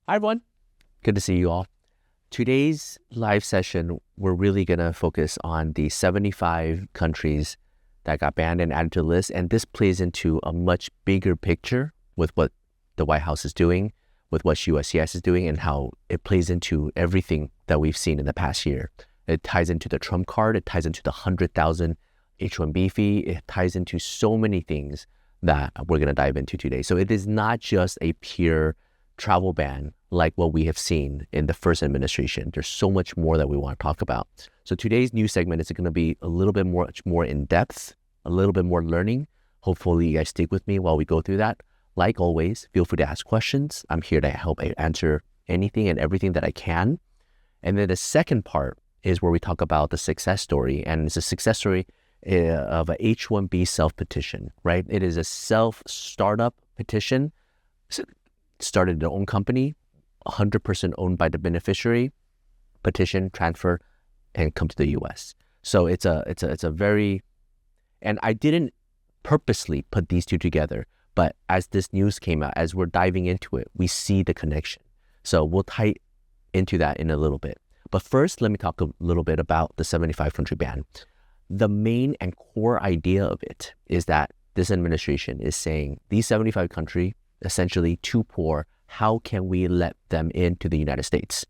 Hi, everyone. Good to see you all. Today's live session, we're really going to focus on the 75 countries that got banned and added to the list. And this plays into a much bigger picture with what the White House is doing, with what USCIS is doing, and how it plays into everything that we've seen in the past year. It ties into the Trump card. It ties into the 100,000 H-1B fee. It ties into so many things that we're going to dive into today. So it is not just a pure travel ban like what we have seen in the first administration. There's so much more that we want to talk about. So today's news segment is going to be a little bit more in depth, a little bit more learning. Hopefully you guys stick with me while we go through that. Like always, feel free to ask questions. I'm here to help answer anything and everything that I can. And then the second part is where we talk about the success story, and it's a success story of a H-1B self-petition, right? It is a self-startup petition, started their own company, 100% owned by the beneficiary, petition, transfer, and come to the U.S. So it's a very, and I didn't purposely put these two together, but as this news came out, as we're diving into it, we see the connection. So we'll tie into that in a little bit. But first, let me talk a little bit about the 75 country ban. The main and core idea of it is that this administration is saying these 75 countries, essentially too poor, how can we let them into the United States?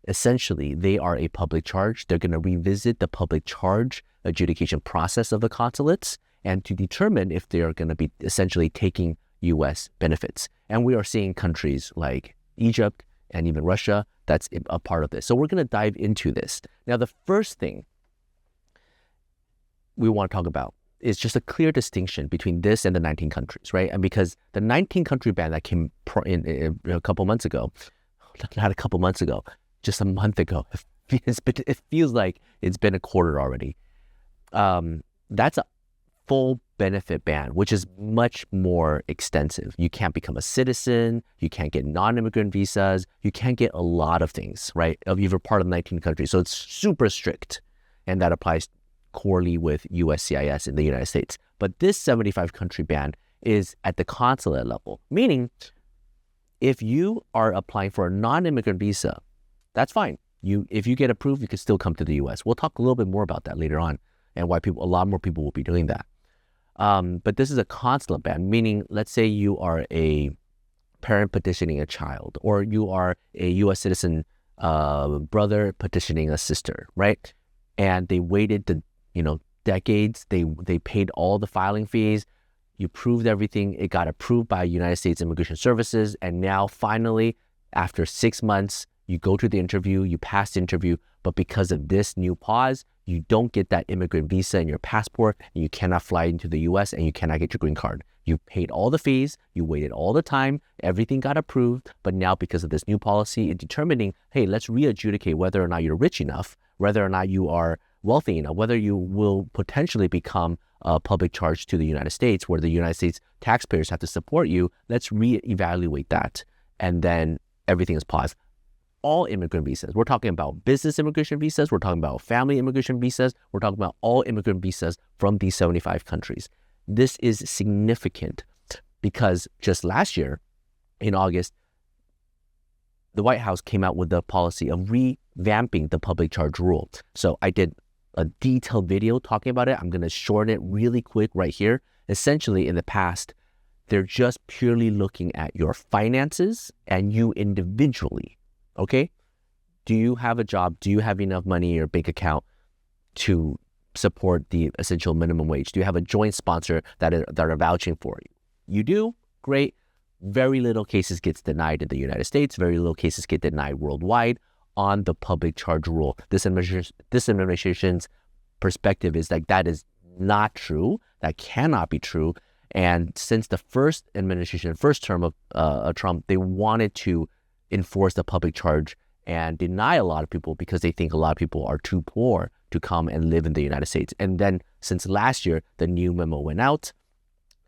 Essentially, they are a public charge. They're going to revisit the public charge adjudication process of the consulates and to determine if they are going to be essentially taking U.S. benefits. And we are seeing countries like Egypt and even Russia that's a part of this. So we're going to dive into this. Now, the first thing we want to talk about is just a clear distinction between this and the 19 countries, right? And because the 19 country ban that came in a couple months ago, not a couple months ago, just a month ago, it feels like it's been a quarter already. That's a full benefit ban, which is much more extensive. You can't become a citizen, you can't get non-immigrant visas, you can't get a lot of things, right? If you're part of 19 countries. So it's super strict, and that applies corely with USCIS in the United States. But this 75 country ban is at the consulate level, meaning if you are applying for a non-immigrant visa, that's fine. If you get approved, you can still come to the US. We'll talk a little bit more about that later on and why a lot more people will be doing that. But this is a consulate ban, meaning let's say you are a parent petitioning a child, or you are a US citizen brother petitioning a sister, right? And they waited decades. They paid all the filing fees. You proved everything. It got approved by United States Immigration Services. And now finally, after 6 months, you go to the interview, you pass the interview, but because of this new pause, you don't get that immigrant visa in your passport, and you cannot fly into the US, and you cannot get your green card. You paid all the fees, you waited all the time, everything got approved, but now because of this new policy, it's determining, hey, let's re-adjudicate whether or not you're rich enough, whether or not you are wealthy enough, whether you will potentially become a public charge to the United States, where the United States taxpayers have to support you. Let's re-evaluate that. And then everything is paused. All immigrant visas. We're talking about business immigration visas. We're talking about family immigration visas. We're talking about all immigrant visas from these 75 countries. This is significant because just last year, in August, the White House came out with the policy of revamping the public charge rule. So I did a detailed video talking about it. I'm going to shorten it really quick right here. Essentially, in the past, they're just purely looking at your finances and you individually. Okay, do you have a job? Do you have enough money in your bank account to support the essential minimum wage? Do you have a joint sponsor that are vouching for you? You do? Great. Very little cases gets denied in the United States. Very little cases get denied worldwide on the public charge rule. This administration's perspective is like that is not true. That cannot be true. And since the first term of Trump, they wanted to enforce the public charge and deny a lot of people because they think a lot of people are too poor to come and live in the United States. And then since last year, the new memo went out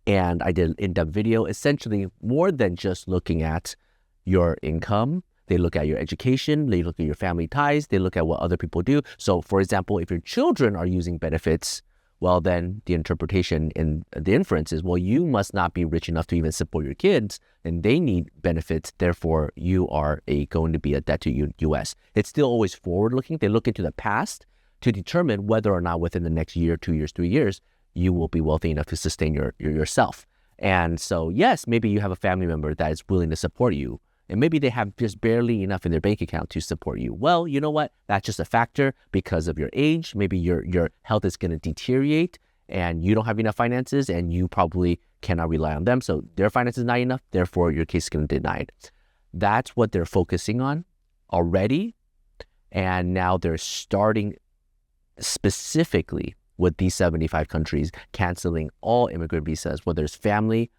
and I did an in-depth video, essentially more than just looking at your income. They look at your education, they look at your family ties, they look at what other people do. So for example, if your children are using benefits, well, then the interpretation and the inference is, well, you must not be rich enough to even support your kids, and they need benefits. Therefore, you are going to be a debt to U.S. It's still always forward-looking. They look into the past to determine whether or not within the next year, 2 years, 3 years, you will be wealthy enough to sustain yourself. And so, yes, maybe you have a family member that is willing to support you, and maybe they have just barely enough in their bank account to support you. Well, you know what? That's just a factor because of your age. Maybe your health is going to deteriorate and you don't have enough finances and you probably cannot rely on them. So their finances not enough, therefore your case is going to be denied. That's what they're focusing on already. And now they're starting specifically with these 75 countries canceling all immigrant visas, whether it's family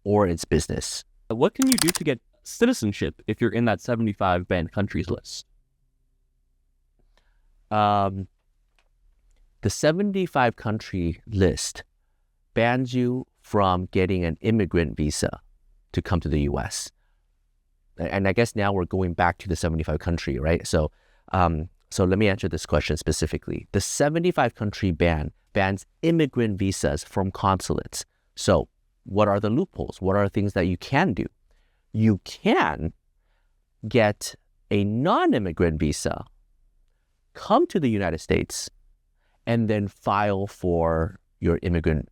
or it's business. What can you do to get citizenship if you're in that 75 banned countries list? The 75 country list bans you from getting an immigrant visa to come to the U.S. And I guess now we're going back to the 75 country, right? So let me answer this question specifically. The 75 country ban bans immigrant visas from consulates. So what are the loopholes? What are things that you can do? You can get a non-immigrant visa, come to the United States, and then file for your immigrant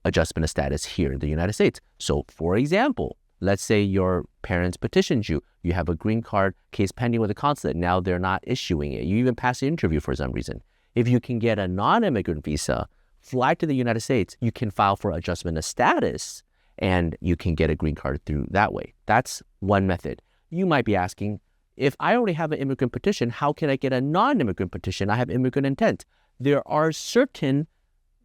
adjustment of status here in the United States. So for example, let's say your parents petitioned you, you have a green card case pending with the consulate, now they're not issuing it. You even passed the interview for some reason. If you can get a non-immigrant visa, fly to the United States, you can file for adjustment of status and you can get a green card through that way. That's one method. You might be asking, if I already have an immigrant petition, how can I get a non-immigrant petition? I have immigrant intent. There are certain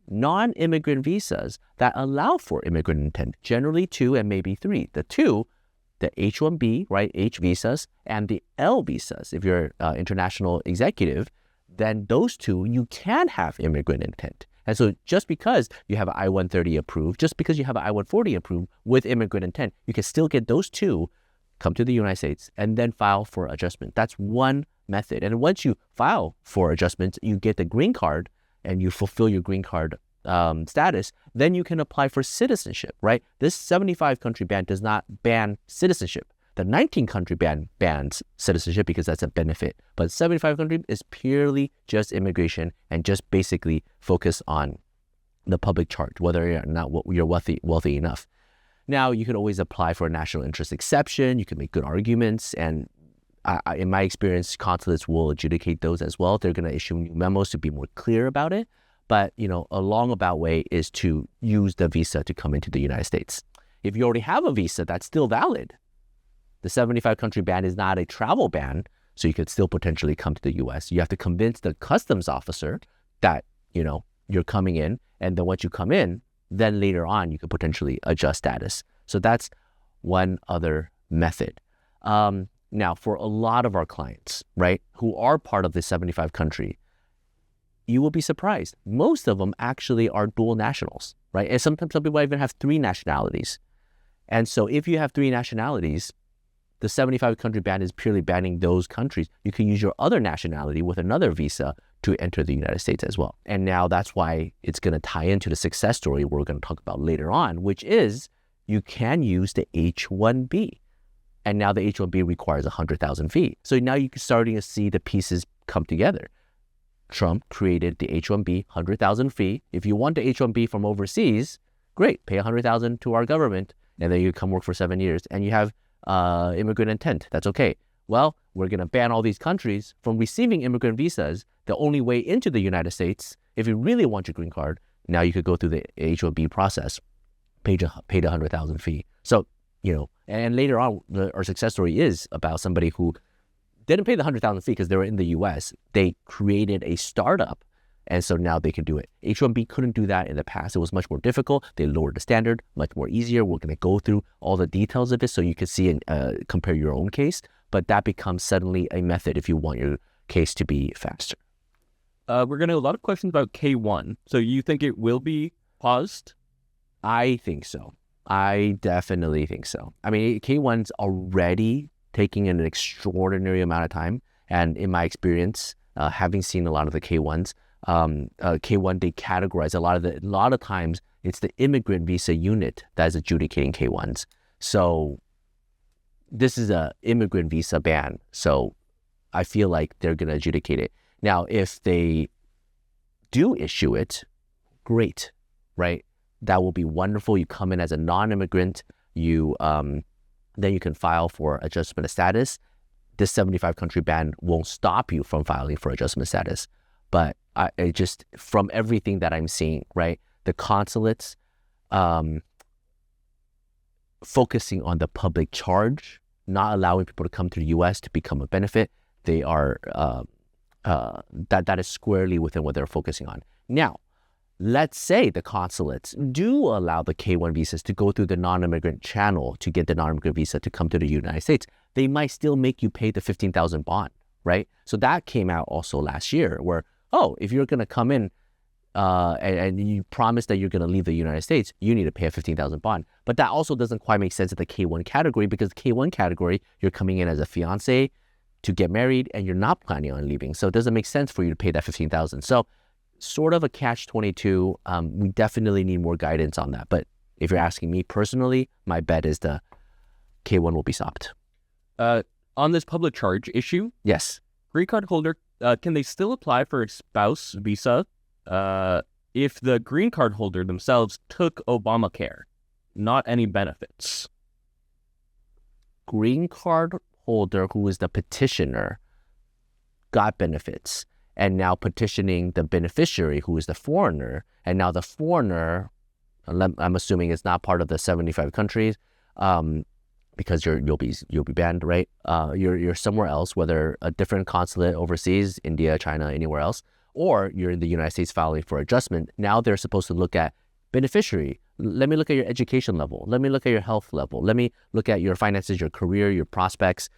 non-immigrant visas that allow for immigrant intent, generally 2 and maybe 3. The 2, the H-1B, right, H visas, and the L visas. If you're an international executive, then those 2, you can have immigrant intent. And so just because you have an I-130 approved, just because you have an I-140 approved with immigrant intent, you can still get those 2, come to the United States, and then file for adjustment. That's one method. And once you file for adjustment, you get the green card and you fulfill your green card status, then you can apply for citizenship, right? This 75 country ban does not ban citizenship. The 19 country ban bans citizenship because that's a benefit. But 75 country is purely just immigration and just basically focus on the public charge, whether or not you're wealthy enough. Now, you could always apply for a national interest exception. You can make good arguments. And in my experience, consulates will adjudicate those as well. They're going to issue new memos to be more clear about it. But, a long about way is to use the visa to come into the United States. If you already have a visa, that's still valid. The 75 country ban is not a travel ban, so you could still potentially come to the U.S. You have to convince the customs officer that, you're coming in. And then once you come in, then later on, you could potentially adjust status. So that's one other method. Now, for a lot of our clients, right, who are part of the 75 country, you will be surprised. Most of them actually are dual nationals, right? And sometimes some people even have 3 nationalities. And so if you have 3 nationalities, the 75 country ban is purely banning those countries. You can use your other nationality with another visa to enter the United States as well. And now that's why it's going to tie into the success story we're going to talk about later on, which is you can use the H-1B. And now the H-1B requires a 100,000 fee. So now you're starting to see the pieces come together. Trump created the H-1B 100,000 fee. If you want the H-1B from overseas, great, pay 100,000 to our government, and then you come work for 7 years, and you have immigrant intent. That's okay. Well, we're going to ban all these countries from receiving immigrant visas. The only way into the United States, if you really want your green card, now you could go through the H-1B process, pay the 100,000 fee. So, and later on, our success story is about somebody who didn't pay the 100,000 fee because they were in the U.S. They created a startup, and so now they can do it. H-1B couldn't do that in the past. It was much more difficult. They lowered the standard, much more easier. We're going to go through all the details of it so you can see and compare your own case, but that becomes suddenly a method if you want your case to be faster. We're going to have a lot of questions about K-1. So you think it will be paused? I think so. I definitely think so. I mean, K-1's already taking an extraordinary amount of time. And in my experience, having seen a lot of the K-1s, K1, they categorize a lot of times it's the immigrant visa unit that is adjudicating K1s. So this is a immigrant visa ban. So I feel like they're going to adjudicate it. Now, if they do issue it, great, right? That will be wonderful. You come in as a non-immigrant, then you can file for adjustment of status. This 75 country ban won't stop you from filing for adjustment of status. But I just, from everything that I'm seeing, right, the consulates focusing on the public charge, not allowing people to come to the U.S. to become a benefit, they are, that is squarely within what they're focusing on. Now, let's say the consulates do allow the K1 visas to go through the non-immigrant channel to get the non-immigrant visa to come to the United States. They might still make you pay the 15,000 bond, right? So that came out also last year where, if you're going to come in and you promise that you're going to leave the United States, you need to pay a 15,000 bond. But that also doesn't quite make sense in the K1 category, because the K1 category, you're coming in as a fiancé to get married and you're not planning on leaving. So it doesn't make sense for you to pay that 15,000. So sort of a catch-22. We definitely need more guidance on that. But if you're asking me personally, my bet is the K1 will be stopped. On this public charge issue, yes, green card holder, can they still apply for a spouse visa if the green card holder themselves took Obamacare, not any benefits? Green card holder who is the petitioner got benefits, and now petitioning the beneficiary who is the foreigner, and now the foreigner, I'm assuming it's not part of the 75 countries, because you'll be banned, right? You're somewhere else, whether a different consulate overseas, India, China, anywhere else, or you're in the United States filing for adjustment. Now they're supposed to look at beneficiary. Let me look at your education level. Let me look at your health level. Let me look at your finances, your career, your prospects.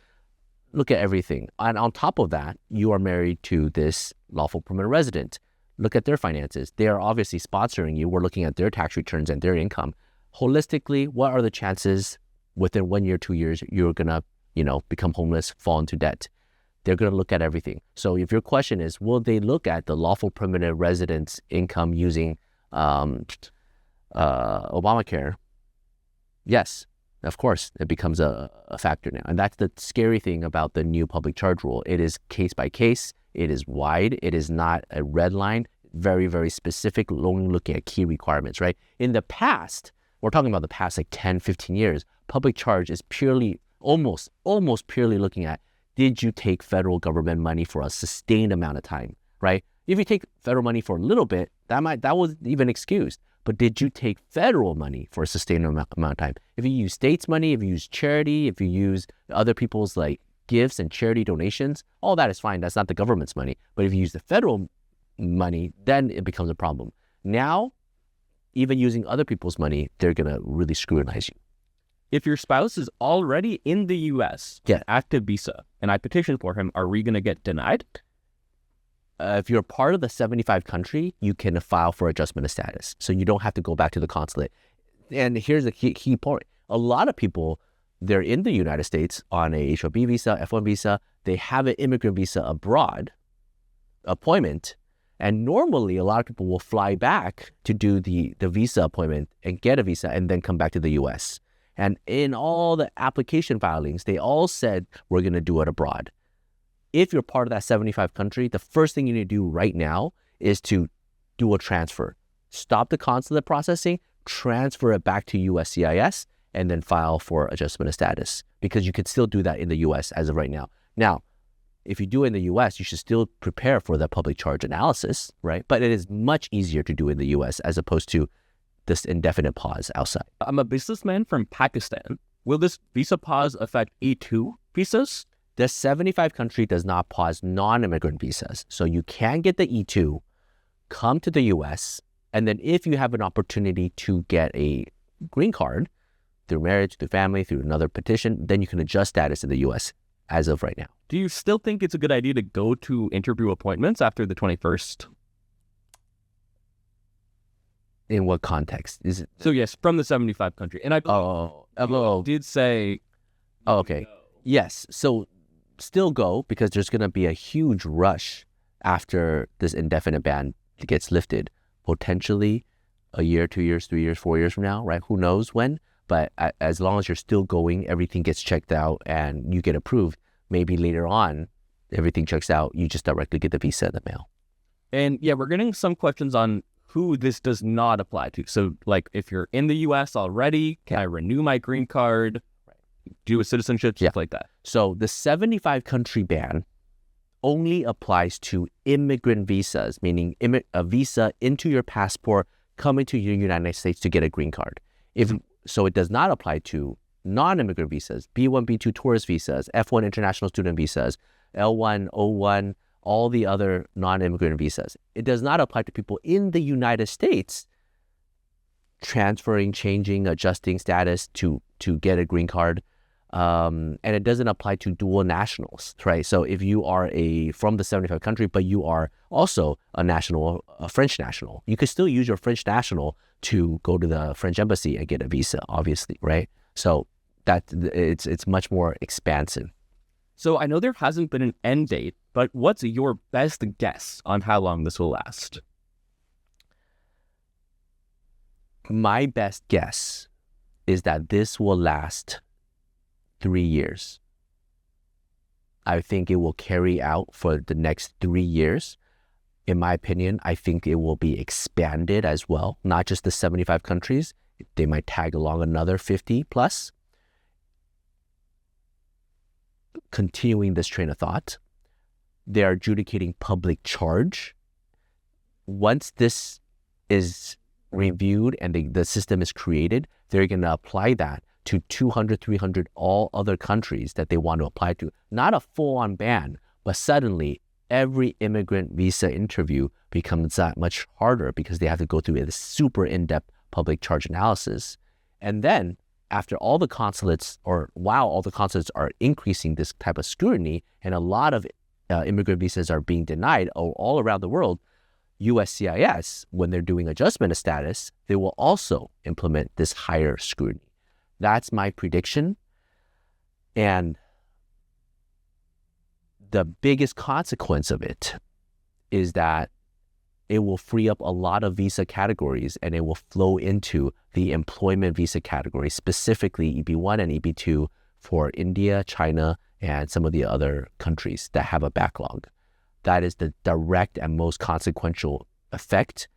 Look at everything. And on top of that, you are married to this lawful permanent resident. Look at their finances. They are obviously sponsoring you. We're looking at their tax returns and their income. Holistically, what are the chances within 1 year, 2 years, you're going to, become homeless, fall into debt? They're going to look at everything. So if your question is, will they look at the lawful permanent resident's income using Obamacare? Yes, of course, it becomes a factor now. And that's the scary thing about the new public charge rule. It is case by case. It is wide. It is not a red line. Very, very specific, only looking at key requirements, right? In the past, we're talking about the past 10, 15 years, public charge is purely, almost purely looking at, did you take federal government money for a sustained amount of time, right? If you take federal money for a little bit, that was even excused. But did you take federal money for a sustained amount of time? If you use states' money, if you use charity, if you use other people's gifts and charity donations, all that is fine. That's not the government's money. But if you use the federal money, then it becomes a problem. Now, even using other people's money, they're going to really scrutinize you. If your spouse is already in the U.S., active visa, and I petition for him, are we going to get denied? If you're part of the 75 country, you can file for adjustment of status. So you don't have to go back to the consulate. And here's the key point. A lot of people, they're in the United States on a H-1B visa, F-1 visa. They have an immigrant visa abroad, appointment. And normally, a lot of people will fly back to do the visa appointment and get a visa and then come back to the U.S. And in all the application filings, they all said, we're going to do it abroad. If you're part of that 75 country, the first thing you need to do right now is to do a transfer. Stop the consulate processing, transfer it back to USCIS, and then file for adjustment of status, because you could still do that in the US as of right now. Now, if you do it in the US, you should still prepare for the public charge analysis, right? But it is much easier to do in the US as opposed to this indefinite pause outside. I'm a businessman from Pakistan. Will this visa pause affect E2 visas? The 75 country does not pause non-immigrant visas. So you can get the E2, come to the US, and then if you have an opportunity to get a green card through marriage, through family, through another petition, then you can adjust status in the US as of right now. Do you still think it's a good idea to go to interview appointments after the 21st? In what context? Is it? So yes, from the 75 country. And I did say... Oh, okay. Yes. So still go, because there's going to be a huge rush after this indefinite ban gets lifted, potentially a year, 2 years, 3 years, 4 years from now, right? Who knows when? But as long as you're still going, everything gets checked out and you get approved, maybe later on, everything checks out, you just directly get the visa in the mail. And yeah, we're getting some questions on who this does not apply to. So like if you're in the US already, can I renew my green card, do a citizenship, stuff like that? So the 75 country ban only applies to immigrant visas, meaning a visa into your passport coming to the United States to get a green card. So it does not apply to non-immigrant visas, B1, B2 tourist visas, F1 international student visas, L1, O1, all the other non-immigrant visas. It does not apply to people in the United States transferring, changing, adjusting status to get a green card. And it doesn't apply to dual nationals, right? So if you are from the 75 country, but you are also a French national, you could still use your French national to go to the French embassy and get a visa, obviously, right? So it's much more expansive. So I know there hasn't been an end date, but what's your best guess on how long this will last? My best guess is that this will last 3 years. I think it will carry out for the next 3 years. In my opinion, I think it will be expanded as well, not just the 75 countries. They might tag along another 50 plus. Continuing this train of thought, they are adjudicating public charge. Once this is reviewed and the system is created, they're going to apply that to 200, 300, all other countries that they want to apply to. Not a full-on ban, but suddenly every immigrant visa interview becomes that much harder because they have to go through a super in-depth public charge analysis. And then after all the consulates, or while all the consulates are increasing this type of scrutiny, and a lot of immigrant visas are being denied all around the world, USCIS, when they're doing adjustment of status, they will also implement this higher scrutiny. That's my prediction. And the biggest consequence of it is that it will free up a lot of visa categories and it will flow into the employment visa category, specifically EB1 and EB2 for India, China, and some of the other countries that have a backlog. That is the direct and most consequential effect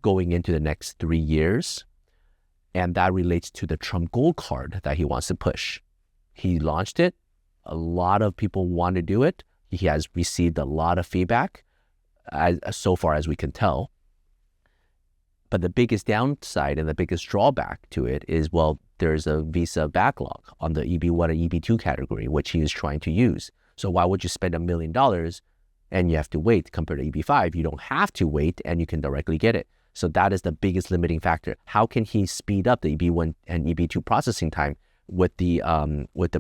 going into the next 3 years. And that relates to the Trump Gold Card that he wants to push. He launched it. A lot of people want to do it. He has received a lot of feedback, so far as we can tell. But the biggest downside and the biggest drawback to it is, well, there's a visa backlog on the EB1 and EB2 category, which he is trying to use. So why would you spend $1 million and you have to wait compared to EB5? You don't have to wait and you can directly get it. So that is the biggest limiting factor. How can he speed up the EB1 and EB2 processing time with the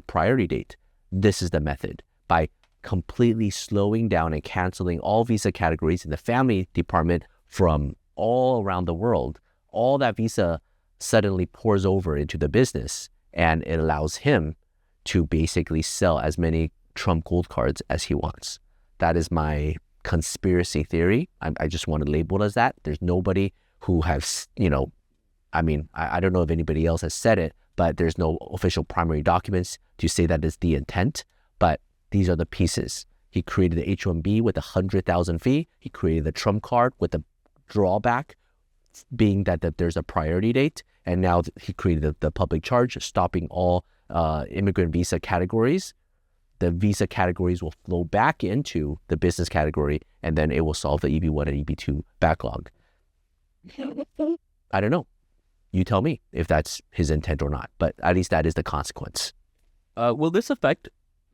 priority date? This is the method. By completely slowing down and canceling all visa categories in the family department from all around the world, all that visa suddenly pours over into the business, and it allows him to basically sell as many Trump Gold Cards as he wants. That is my conspiracy theory. I just want to label it as that. There's nobody who has, I don't know if anybody else has said it, but there's no official primary documents to say that is the intent. But these are the pieces. He created the H-1B with a 100,000 fee. He created the Trump card with the drawback being that there's a priority date. And now he created the public charge, stopping all immigrant visa categories. The visa categories will flow back into the business category, and then it will solve the EB1 and EB2 backlog. I don't know. You tell me if that's his intent or not, but at least that is the consequence. Will this affect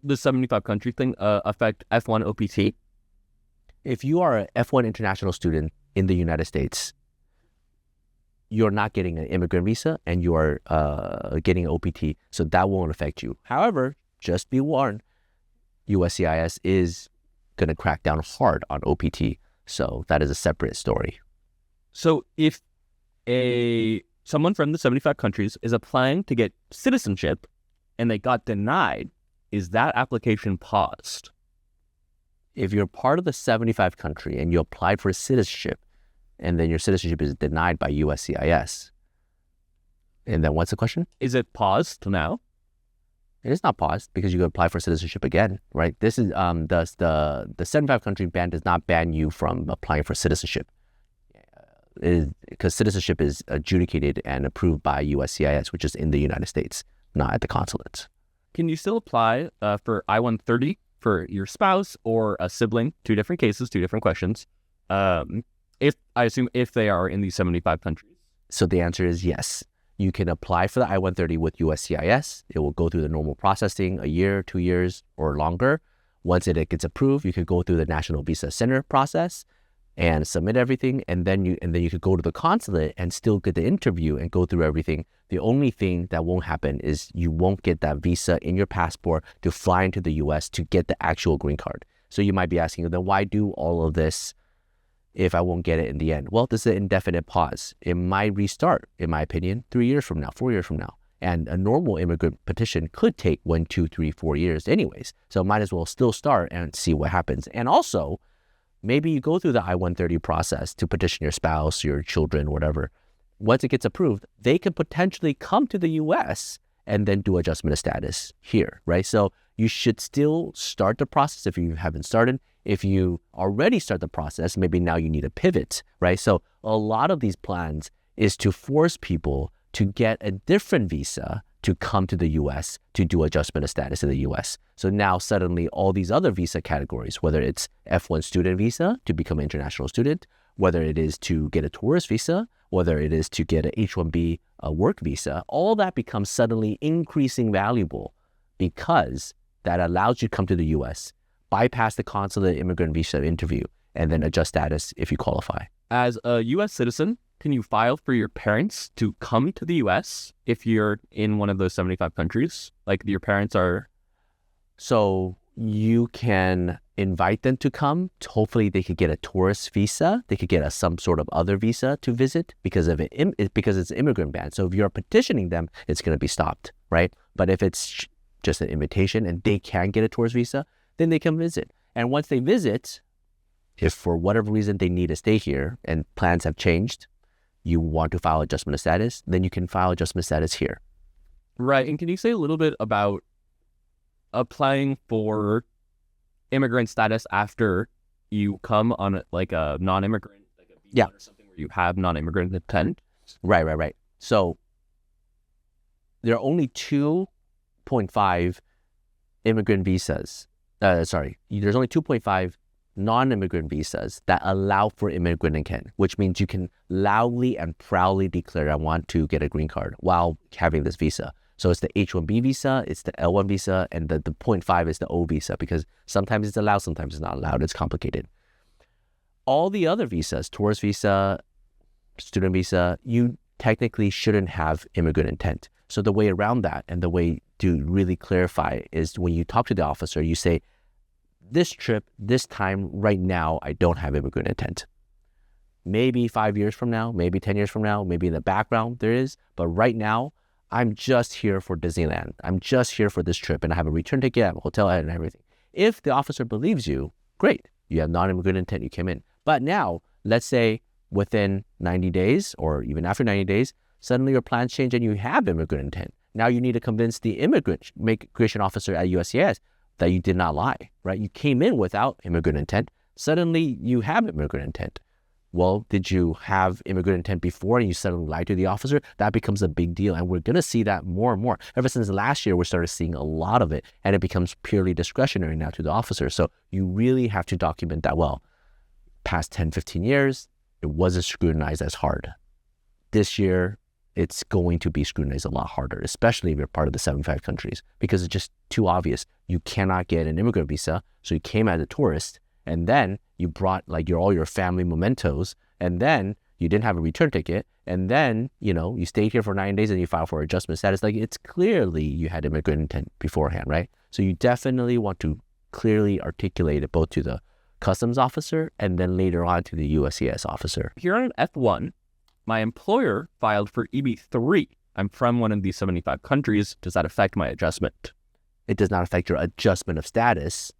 the 75 country thing, affect F1 OPT? If you are an F1 international student in the United States, you're not getting an immigrant visa and you are getting an OPT, so that won't affect you. However, just be warned, USCIS is going to crack down hard on OPT, so that is a separate story. So if someone from the 75 countries is applying to get citizenship and they got denied, is that application paused? if you're part of the 75 country and you applied for citizenship, and then your citizenship is denied by USCIS, and then what's the question? Is it paused now? It is not paused because you can apply for citizenship again, right? This is the 75 country ban does not ban you from applying for citizenship. Because citizenship is adjudicated and approved by USCIS, which is in the United States, not at the consulates. Can you still apply for I-130 for your spouse or a sibling? Two different cases, two different questions. If they are in these 75 countries. So the answer is yes. You can apply for the I-130 with USCIS. It will go through the normal processing, a year, 2 years, or longer. Once it gets approved, you could go through the National Visa Center process and submit everything, and then you could go to the consulate and still get the interview and go through everything. The only thing that won't happen is you won't get that visa in your passport to fly into the US to get the actual green card. So you might be asking, then why do all of this if I won't get it in the end? Well, this is an indefinite pause. It might restart, in my opinion, 3 years from now, 4 years from now. And a normal immigrant petition could take 1, 2, 3, 4 years anyways. So might as well still start and see what happens. And also, maybe you go through the I-130 process to petition your spouse, your children, whatever. Once it gets approved, they could potentially come to the US and then do adjustment of status here, right? So you should still start the process if you haven't started. If you already start the process, maybe now you need a pivot, right? So a lot of these plans is to force people to get a different visa to come to the US to do adjustment of status in the US. So now suddenly all these other visa categories, whether it's F1 student visa to become an international student, whether it is to get a tourist visa, whether it is to get an H-1B work visa, all that becomes suddenly increasing valuable because that allows you to come to the US, bypass the consulate immigrant visa interview, and then adjust status if you qualify. As a US citizen, can you file for your parents to come to the US if you're in one of those 75 countries? Like your parents are... So you can invite them to come. Hopefully they could get a tourist visa. They could get some sort of other visa to visit because it's an immigrant ban. So if you're petitioning them, it's going to be stopped, right? But if it's just an invitation and they can get a tourist visa, then they come visit. And once they visit, if for whatever reason they need to stay here and plans have changed, you want to file adjustment of status, then you can file adjustment of status here. Right. And can you say a little bit about applying for immigrant status after you come on a non-immigrant, like a visa or something where you have non-immigrant intent? Right. So there are only 2.5 immigrant visas. There's only 2.5 non-immigrant visas that allow for immigrant intent, which means you can loudly and proudly declare, I want to get a green card while having this visa. So it's the H-1B visa, it's the L-1 visa, and the 0.5 is the O visa, because sometimes it's allowed, sometimes it's not allowed. It's complicated. All the other visas, tourist visa, student visa, you technically shouldn't have immigrant intent. So the way around that and the way to really clarify is when you talk to the officer, you say, this trip, this time, right now, I don't have immigrant intent. Maybe 5 years from now, maybe 10 years from now, maybe in the background there is, but right now, I'm just here for Disneyland. I'm just here for this trip, and I have a return ticket, I have a hotel and everything. If the officer believes you, great, you have non-immigrant intent, you came in. But now, let's say within 90 days or even after 90 days, suddenly your plans change and you have immigrant intent. Now you need to convince the immigration officer at USCIS that you did not lie, right? You came in without immigrant intent. Suddenly you have immigrant intent. Well, did you have immigrant intent before and you suddenly lied to the officer? That becomes a big deal. And we're going to see that more and more. Ever since last year, we started seeing a lot of it, and it becomes purely discretionary now to the officer. So you really have to document that well. Past 10, 15 years, it wasn't scrutinized as hard. This year, it's going to be scrutinized a lot harder, especially if you're part of the 75 countries, because it's just too obvious. You cannot get an immigrant visa, so you came as a tourist, and then you brought all your family mementos, and then you didn't have a return ticket, and then, you stayed here for 9 days and you filed for adjustment status. It's clearly you had immigrant intent beforehand, right? So you definitely want to clearly articulate it both to the customs officer and then later on to the USCIS officer. Here on F1, my employer filed for EB3. I'm from one of these 75 countries. Does that affect my adjustment? It does not affect your adjustment of status,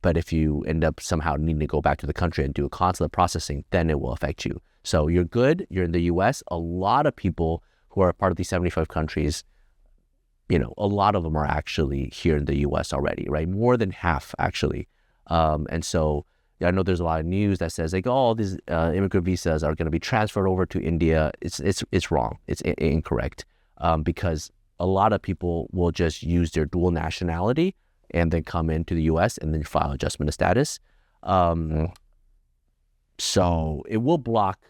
But if you end up somehow needing to go back to the country and do a consular processing, then it will affect you. So you're good. You're in the U.S. A lot of people who are part of these 75 countries, a lot of them are actually here in the U.S. already, right? More than half, actually. And so I know there's a lot of news that says like, oh, these immigrant visas are going to be transferred over to India. It's wrong. It's incorrect because a lot of people will just use their dual nationality and then come into the U.S. and then file adjustment of status. So it will block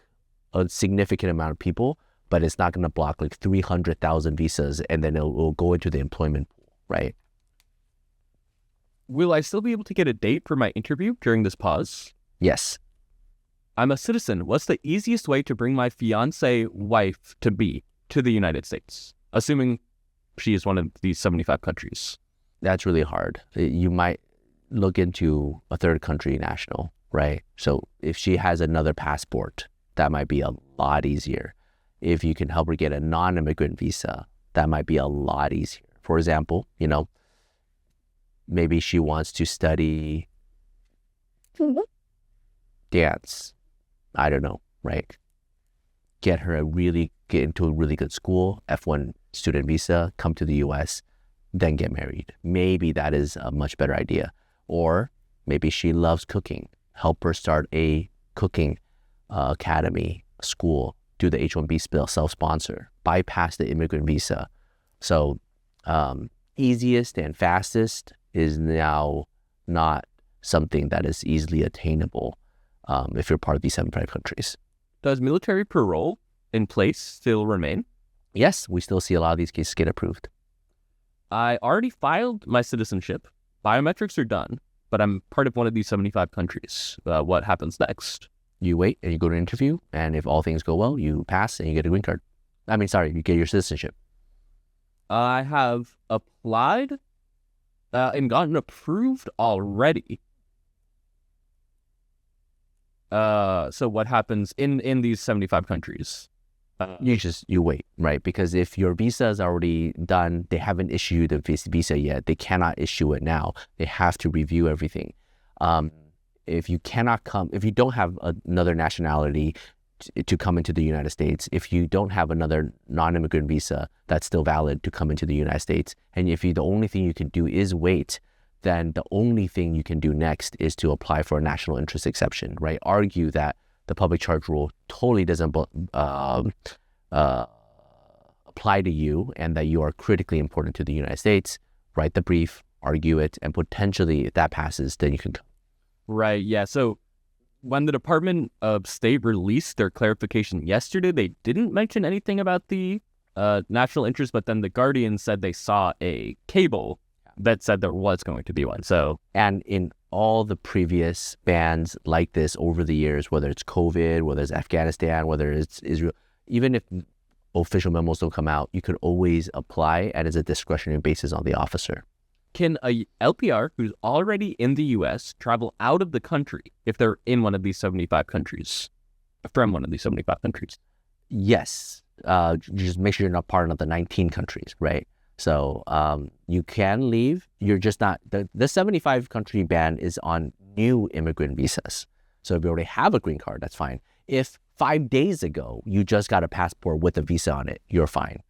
a significant amount of people, but it's not going to block like 300,000 visas and then it will go into the employment pool, right? Will I still be able to get a date for my interview during this pause? Yes. I'm a citizen. What's the easiest way to bring my fiancé wife to the United States? Assuming she is one of these 75 countries. That's really hard. You might look into a third country national, right? So if she has another passport, that might be a lot easier. If you can help her get a non-immigrant visa, that might be a lot easier. For example, maybe she wants to study dance. I don't know, right? Get into a really good school, F1 student visa, come to the US, then get married. Maybe that is a much better idea. Or maybe she loves cooking. Help her start a cooking academy, school, do the H-1B self-sponsor, bypass the immigrant visa. So easiest and fastest is now not something that is easily attainable if you're part of these 75 countries. Does military parole in place still remain? Yes, we still see a lot of these cases get approved. I already filed my citizenship. Biometrics are done, but I'm part of one of these 75 countries. What happens next? You wait and you go to an interview, and if all things go well, you pass and you get a green card. You get your citizenship. I have applied and gotten approved already. So what happens in these 75 countries? You wait, right? Because if your visa is already done, they haven't issued a visa yet. They cannot issue it now. They have to review everything. If you don't have another nationality to come into the United States, if you don't have another non-immigrant visa that's still valid to come into the United States, and if the only thing you can do is wait, then the only thing you can do next is to apply for a national interest exception, right? Argue that the public charge rule totally doesn't apply to you and that you are critically important to the United States. Write the brief, argue it, and potentially if that passes, then you can come. Right, yeah. So when the Department of State released their clarification yesterday, they didn't mention anything about the national interest, but then the Guardian said they saw a cable that said there was going to be one. And in all the previous bans like this over the years, whether it's COVID, whether it's Afghanistan, whether it's Israel, even if official memos don't come out, you could always apply and it's a discretionary basis on the officer. Can a LPR who's already in the U.S. travel out of the country if they're in one of these 75 countries, from one of these 75 countries? Yes. Just make sure you're not part of the 19 countries, right? So you can leave. You're just not, the 75 country ban is on new immigrant visas. So if you already have a green card, that's fine. If 5 days ago you just got a passport with a visa on it, you're fine.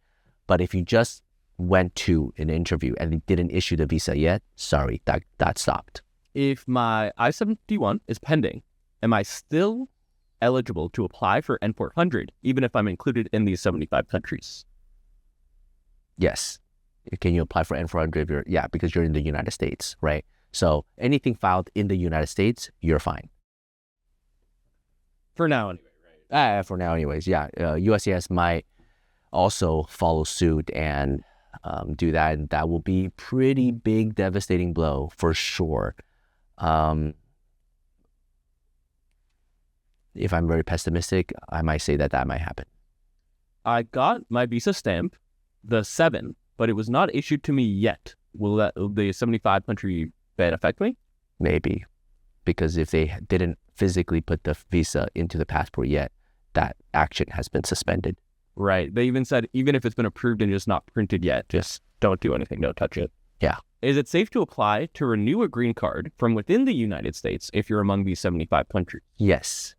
But if you just went to an interview and they didn't issue the visa yet, sorry, that stopped. If my I-71 is pending, am I still eligible to apply for N-400, even if I'm included in these 75 countries? Yes. Can you apply for N-400? Because you're in the United States, right? So anything filed in the United States, you're fine. For now, anyway, right? For now, anyways, yeah. USCIS might also follow suit and do that, and that will be pretty big, devastating blow for sure. If I'm very pessimistic, I might say that might happen. I got my visa stamp, the 7, but it was not issued to me yet. Will the 75 country ban affect me? Maybe, because if they didn't physically put the visa into the passport yet, that action has been suspended. Right. They even said, even if it's been approved and just not printed yet, just don't do anything, don't touch it. Yeah. Is it safe to apply to renew a green card from within the United States if you're among these 75 countries? Yes.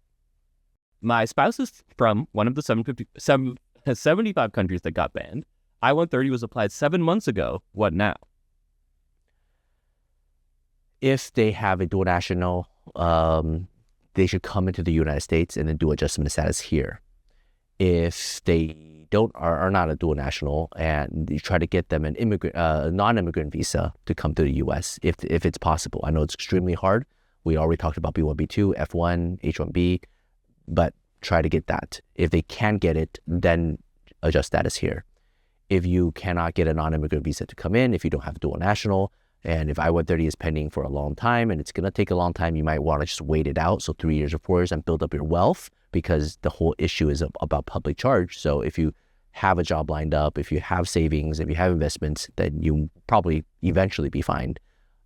My spouse is from one of the 75 countries that got banned. I-130 was applied 7 months ago. What now? If they have a dual national, they should come into the United States and then do adjustment of status here. If they are not a dual national and you try to get them a non-immigrant visa to come to the U.S. if it's possible. I know it's extremely hard. We already talked about B1, B2, F1, H-1B, but try to get that. If they can get it, then adjust status here. If you cannot get a non-immigrant visa to come in, if you don't have a dual national, and if I-130 is pending for a long time and it's going to take a long time, you might want to just wait it out. So 3 years or 4 years and build up your wealth, because the whole issue is about public charge. So if you have a job lined up, if you have savings, if you have investments, then you probably eventually be fined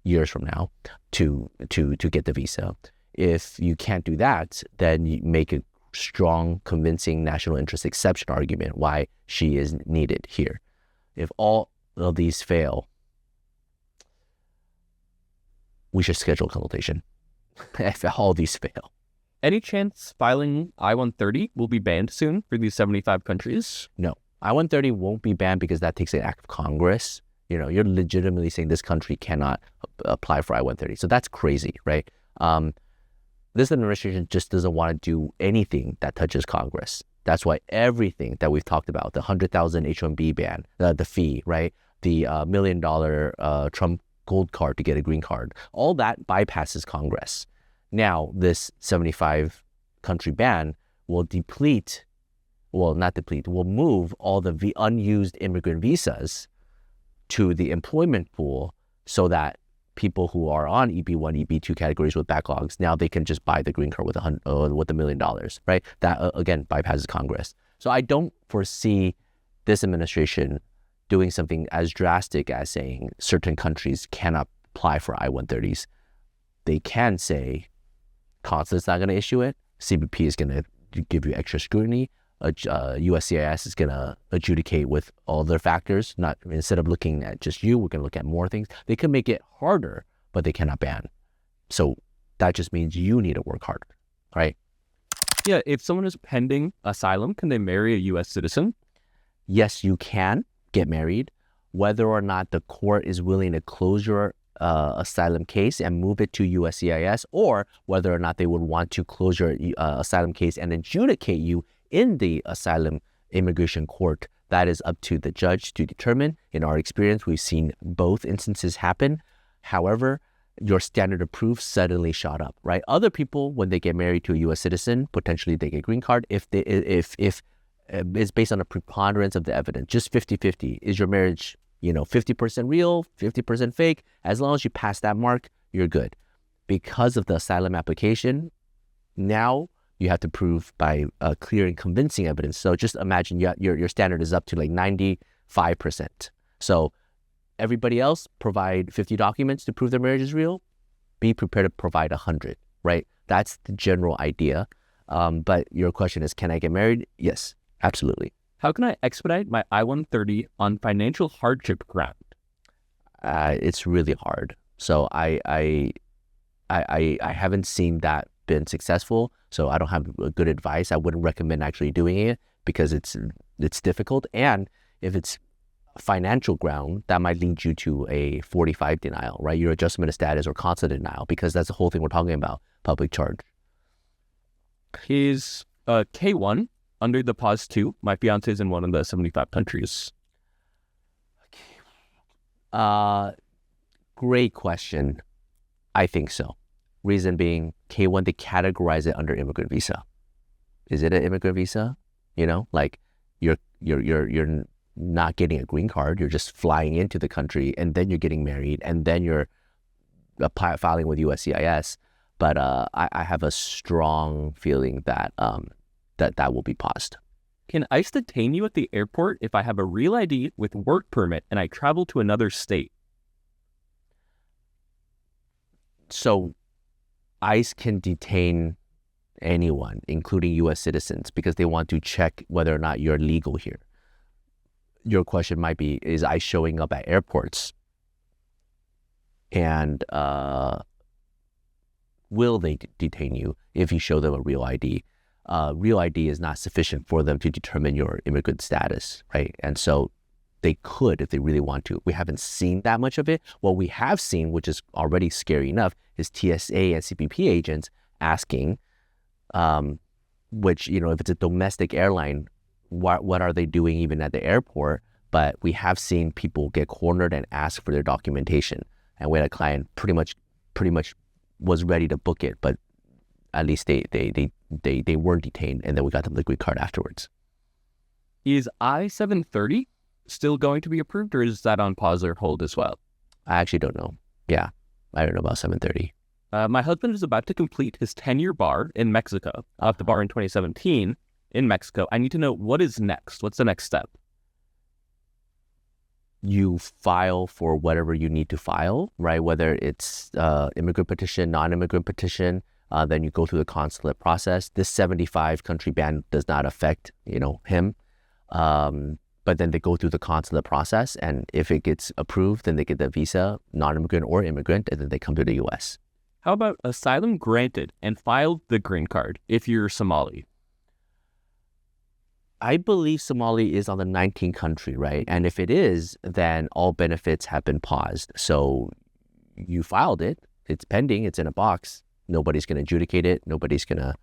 years from now to get the visa. If you can't do that, then you make a strong, convincing national interest exception argument why she is needed here. If all of these fail, we should schedule a consultation. If all these fail. Any chance filing I-130 will be banned soon for these 75 countries? No. I-130 won't be banned because that takes an act of Congress. You're legitimately saying this country cannot apply for I-130. So that's crazy, right? This administration just doesn't want to do anything that touches Congress. That's why everything that we've talked about, the 100,000 H-1B ban, the fee, right? The $1 million Trump gold card to get a green card, all that bypasses Congress. Now, this 75 country ban will will move all the unused immigrant visas to the employment pool so that people who are on EB1, EB2 categories with backlogs, now they can just buy the green card with $1 million, right? That, again, bypasses Congress. So I don't foresee this administration doing something as drastic as saying certain countries cannot apply for I-130s. They can say consulate's not going to issue it. CBP is going to give you extra scrutiny. USCIS is going to adjudicate with all their factors. Not instead of looking at just you, we're going to look at more things. They can make it harder, but they cannot ban. So that just means you need to work harder, right? Yeah, if someone is pending asylum, can they marry a U.S. citizen? Yes, you can get married. Whether or not the court is willing to close your asylum case and move it to USCIS, or whether or not they would want to close your asylum case and adjudicate you in the asylum immigration court, that is up to the judge to determine. In our experience, we've seen both instances happen. However, your standard of proof suddenly shot up, right? Other people, when they get married to a U.S. citizen, potentially they get green card. If it's based on a preponderance of the evidence, just 50-50. Is your marriage, 50% real, 50% fake? As long as you pass that mark, you're good. Because of the asylum application, now you have to prove by clear and convincing evidence. So just imagine your standard is up to like 95%. So everybody else provide 50 documents to prove their marriage is real. Be prepared to provide 100, right? That's the general idea. But your question is, can I get married? Yes, absolutely. How can I expedite my I-130 on financial hardship ground? It's really hard. So I haven't seen that been successful. So I don't have good advice. I wouldn't recommend actually doing it because it's difficult. And if it's financial ground, that might lead you to a 45 denial, right? Your adjustment of status or consular denial, because that's the whole thing we're talking about, public charge. He's K1 under the pause 2. My fiancé is in one of the 75 countries. Great question. I think so. Reason being, K1, they categorize it under immigrant visa. Is it an immigrant visa? Like you're not getting a green card. You're just flying into the country, and then you're getting married, and then you're filing with USCIS. But I have a strong feeling that that will be paused. Can ICE detain you at the airport if I have a real ID with work permit and I travel to another state? So ICE can detain anyone, including U.S. citizens, because they want to check whether or not you're legal here. Your question might be, is ICE showing up at airports? and will they detain you if you show them a real ID? Real ID is not sufficient for them to determine your immigrant status, right? And so they could if they really want to. We haven't seen that much of it. What we have seen, which is already scary enough, is TSA and CBP agents asking, which, if it's a domestic airline, what are they doing even at the airport? But we have seen people get cornered and ask for their documentation. And we had a client pretty much was ready to book it, but at least they weren't detained, and then we got them the green card afterwards. Is I-730 still going to be approved, or is that on pause or hold as well? I actually don't know. Yeah, I don't know about 730. My husband is about to complete his 10-year bar in Mexico, off the bar in 2017 in Mexico. I need to know, what is next? What's the next step? You file for whatever you need to file, right? Whether it's immigrant petition, non-immigrant petition, then you go through the consulate process. This 75 country ban does not affect, him. But then they go through the consulate process, and if it gets approved, then they get the visa, non-immigrant or immigrant, and then they come to the U.S. How about asylum granted and filed the green card if you're Somali? I believe Somali is on the 19 country, right? And if it is, then all benefits have been paused. So you filed it, it's pending, it's in a box. Nobody's going to adjudicate it. Nobody's going to,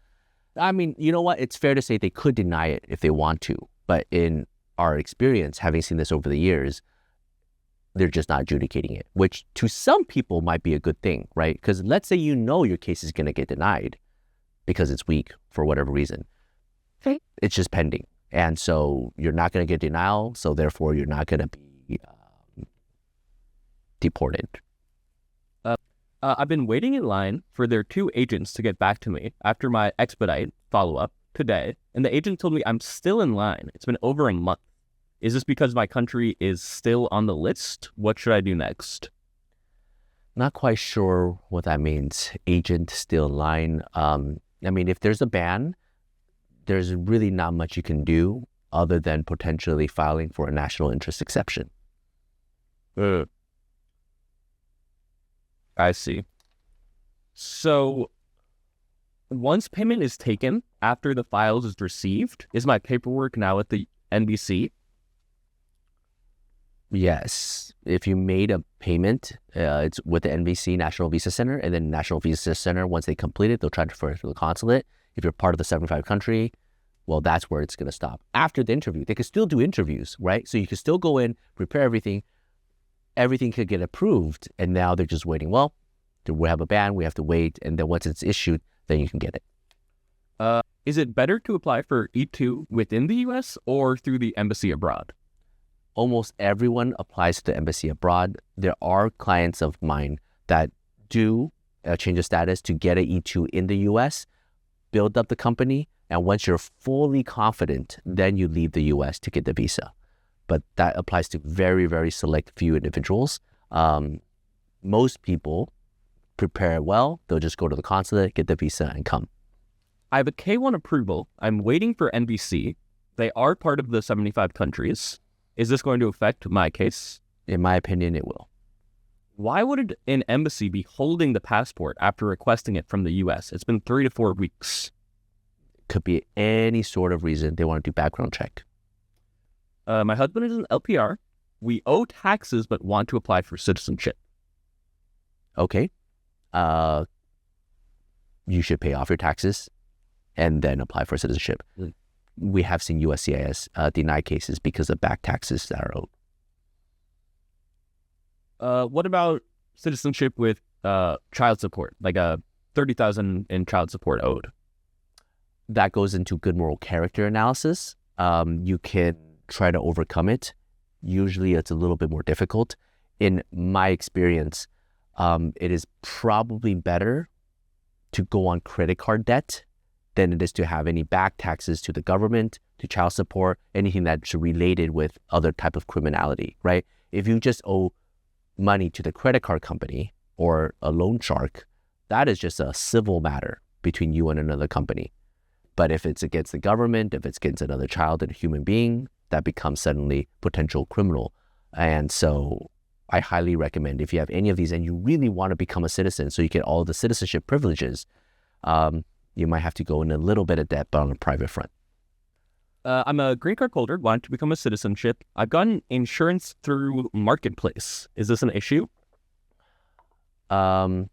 you know what? It's fair to say they could deny it if they want to. But in our experience, having seen this over the years, they're just not adjudicating it, which to some people might be a good thing, right? Because let's say your case is going to get denied because it's weak for whatever reason. It's just pending. And so you're not going to get denial, so therefore you're not going to be deported. I've been waiting in line for their 2 agents to get back to me after my expedite follow-up today, and the agent told me I'm still in line. It's been over a month. Is this because my country is still on the list? What should I do next? Not quite sure what that means. Agent still in line. If there's a ban, there's really not much you can do other than potentially filing for a national interest exception. I see. So once payment is taken after the files is received, is my paperwork now at the NBC? Yes. If you made a payment, it's with the NVC, National Visa Center, and then National Visa Center, once they complete it, they'll transfer it to the consulate. If you're part of the 75 country, well, that's where it's going to stop. After the interview, they can still do interviews, right? So you can still go in, prepare everything. Everything could get approved, and now they're just waiting. Well, we have a ban, we have to wait, and then once it's issued, then you can get it. Is it better to apply for E2 within the U.S. or through the embassy abroad? Almost everyone applies to the embassy abroad. There are clients of mine that do a change of status to get an E2 in the U.S., build up the company, and once you're fully confident, then you leave the U.S. to get the visa. But that applies to very, very select few individuals. Most people prepare well. They'll just go to the consulate, get the visa, and come. I have a K1 approval. I'm waiting for NBC. They are part of the 75 countries. Is this going to affect my case? In my opinion, it will. Why would an embassy be holding the passport after requesting it from the U.S.? It's been 3 to 4 weeks. Could be any sort of reason they want to do background check. My husband is an LPR. We owe taxes but want to apply for citizenship. Okay. You should pay off your taxes and then apply for citizenship. We have seen USCIS deny cases because of back taxes that are owed. What about citizenship with child support, like $30,000 in child support owed? That goes into good moral character analysis. You can try to overcome it. Usually it's a little bit more difficult. In my experience, it is probably better to go on credit card debt than it is to have any back taxes to the government, to child support, anything that's related with other type of criminality, right? If you just owe money to the credit card company or a loan shark, that is just a civil matter between you and another company. But if it's against the government, if it's against another child and a human being, that becomes suddenly potential criminal. And so I highly recommend if you have any of these and you really want to become a citizen so you get all the citizenship privileges, you might have to go in a little bit of debt, but on a private front. I'm a green card holder, wanting to become a citizenship. I've gotten insurance through Marketplace. Is this an issue? You want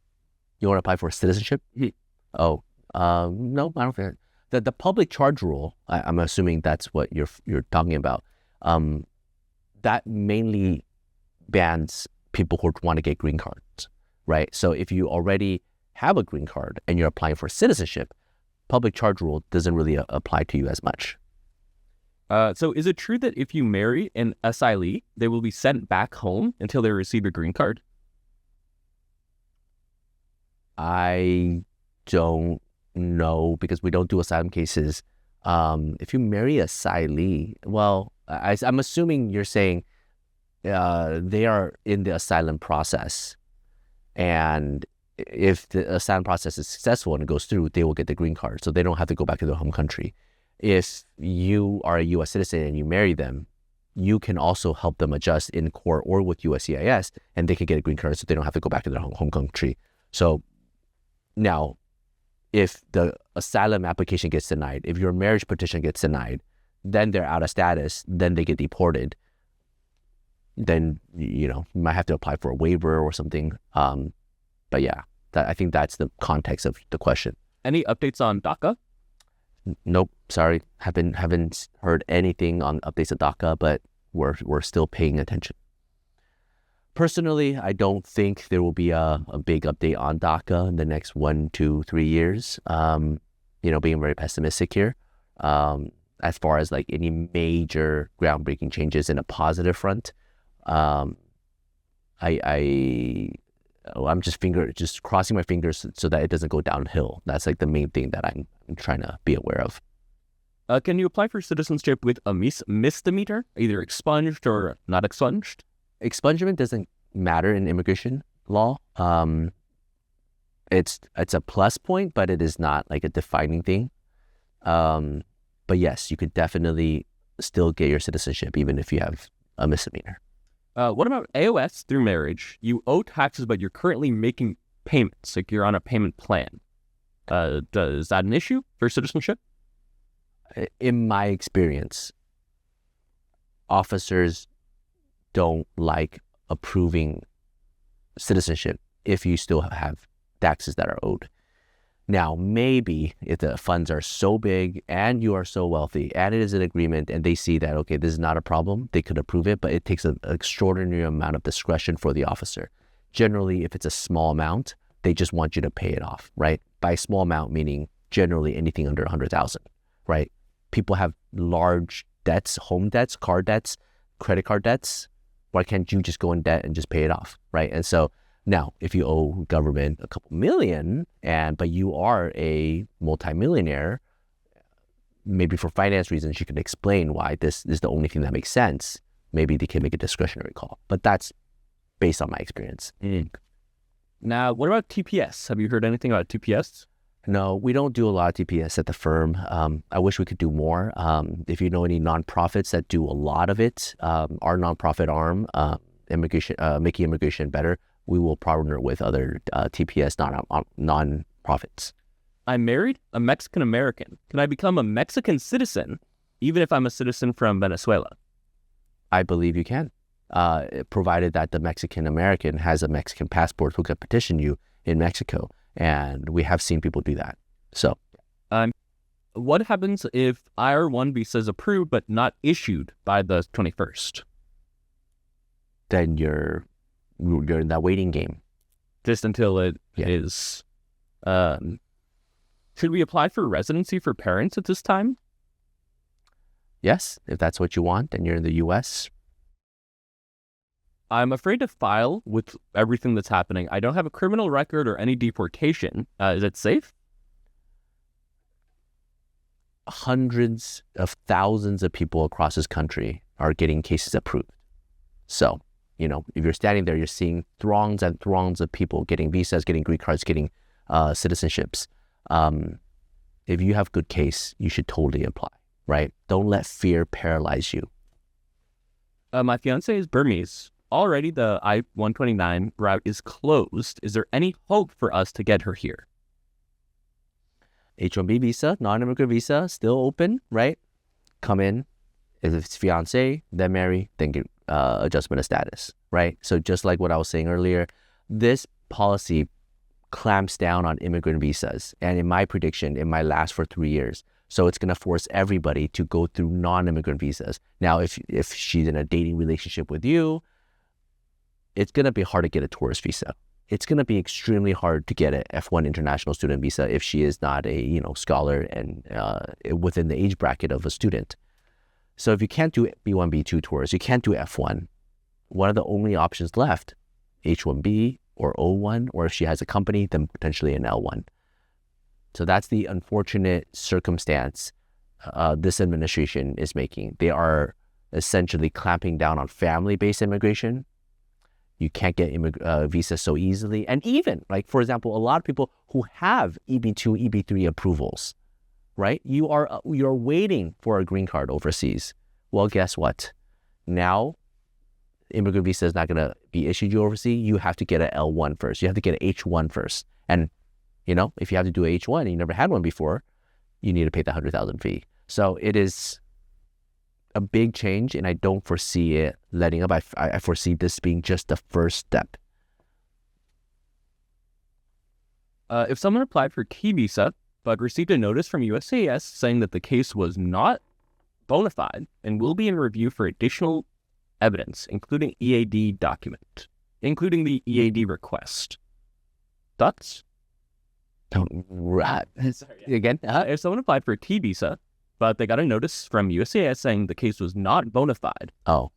to apply for citizenship? No, I don't think the public charge rule. I'm assuming that's what you're talking about. That mainly bans people who want to get green cards, right? So if you already have a green card and you're applying for citizenship, public charge rule doesn't really apply to you as much. So is it true that if you marry an asylee, they will be sent back home until they receive a green card? I don't know because we don't do asylum cases. If you marry a asylee, well, I'm assuming you're saying they are in the asylum process, and if the asylum process is successful and it goes through, they will get the green card, so they don't have to go back to their home country. If you are a U.S. citizen and you marry them, you can also help them adjust in court or with USCIS, and they can get a green card so they don't have to go back to their home country. So now, if the asylum application gets denied, if your marriage petition gets denied, then they're out of status, then they get deported. Then, you might have to apply for a waiver or something. But yeah, I think that's the context of the question. Any updates on DACA? Nope, sorry. Haven't heard anything on updates of DACA, but we're still paying attention. Personally, I don't think there will be a big update on DACA in the next 1, 2, 3 years. Being very pessimistic here. As far as like any major groundbreaking changes in a positive front, I'm just crossing my fingers so that it doesn't go downhill. That's like the main thing that I'm trying to be aware of. Can you apply for citizenship with a misdemeanor, either expunged or not expunged? Expungement doesn't matter in immigration law. It's a plus point, but it is not like a defining thing. But yes, you could definitely still get your citizenship even if you have a misdemeanor. What about AOS through marriage? You owe taxes, but you're currently making payments, like you're on a payment plan. Is that an issue for citizenship? In my experience, officers don't like approving citizenship if you still have taxes that are owed. Now, maybe if the funds are so big and you are so wealthy and it is an agreement and they see that, okay, this is not a problem, they could approve it, but it takes an extraordinary amount of discretion for the officer. Generally, if it's a small amount, they just want you to pay it off, right? By small amount, meaning generally anything under 100,000, right? People have large debts, home debts, car debts, credit card debts. Why can't you just go in debt and just pay it off, right? And so now, if you owe government a couple million, but you are a multimillionaire, maybe for finance reasons, you can explain why this is the only thing that makes sense. Maybe they can make a discretionary call, but that's based on my experience. Now, what about TPS? Have you heard anything about TPS? No, we don't do a lot of TPS at the firm. I wish we could do more. If you know any nonprofits that do a lot of it, our nonprofit arm, Making Immigration Better, we will partner with other TPS non-profits. I'm married, a Mexican American. Can I become a Mexican citizen even if I'm a citizen from Venezuela? I believe you can, provided that the Mexican American has a Mexican passport who can petition you in Mexico. And we have seen people do that. So, what happens if IR1 visa is approved but not issued by the 21st? Then you're in that waiting game. Just until it is. Should we apply for residency for parents at this time? Yes, if that's what you want, then you're in the U.S. I'm afraid to file with everything that's happening. I don't have a criminal record or any deportation. Is it safe? Hundreds of thousands of people across this country are getting cases approved. So, if you're standing there, you're seeing throngs and throngs of people getting visas, getting green cards, getting citizenships. If you have good case, you should totally apply, right? Don't let fear paralyze you. My fiancé is Burmese. already the I-129 route is closed. Is there any hope for us to get her here? H-1B visa, non-immigrant visa, still open, right? Come in. If it's fiancé, then marry, then get adjustment of status, right? So just like what I was saying earlier, this policy clamps down on immigrant visas. And in my prediction, it might last for 3 years. So it's going to force everybody to go through non-immigrant visas. Now, if she's in a dating relationship with you, it's going to be hard to get a tourist visa. It's going to be extremely hard to get an F1 international student visa if she is not a scholar and within the age bracket of a student. So if you can't do B1, B2 tours, you can't do F1. One of the only options left, H-1B or O1, or if she has a company, then potentially an L1. So that's the unfortunate circumstance this administration is making. They are essentially clamping down on family-based immigration. You can't get visas so easily. And even, like, for example, a lot of people who have EB2, EB3 approvals, right? You're waiting for a green card overseas. Well, guess what? Now, immigrant visa is not going to be issued you overseas. You have to get an L1 first. You have to get an H1 first. And, if you have to do an H1 and you never had one before, you need to pay the $100,000 fee. So it is a big change, and I don't foresee it letting up. I foresee this being just the first step. If someone applied for T visa but received a notice from USCIS saying that the case was not bona fide and will be in review for additional evidence, including EAD document, including the EAD request. Thoughts? Right. Sorry, again? If someone applied for a T visa, but they got a notice from USCIS saying the case was not bona fide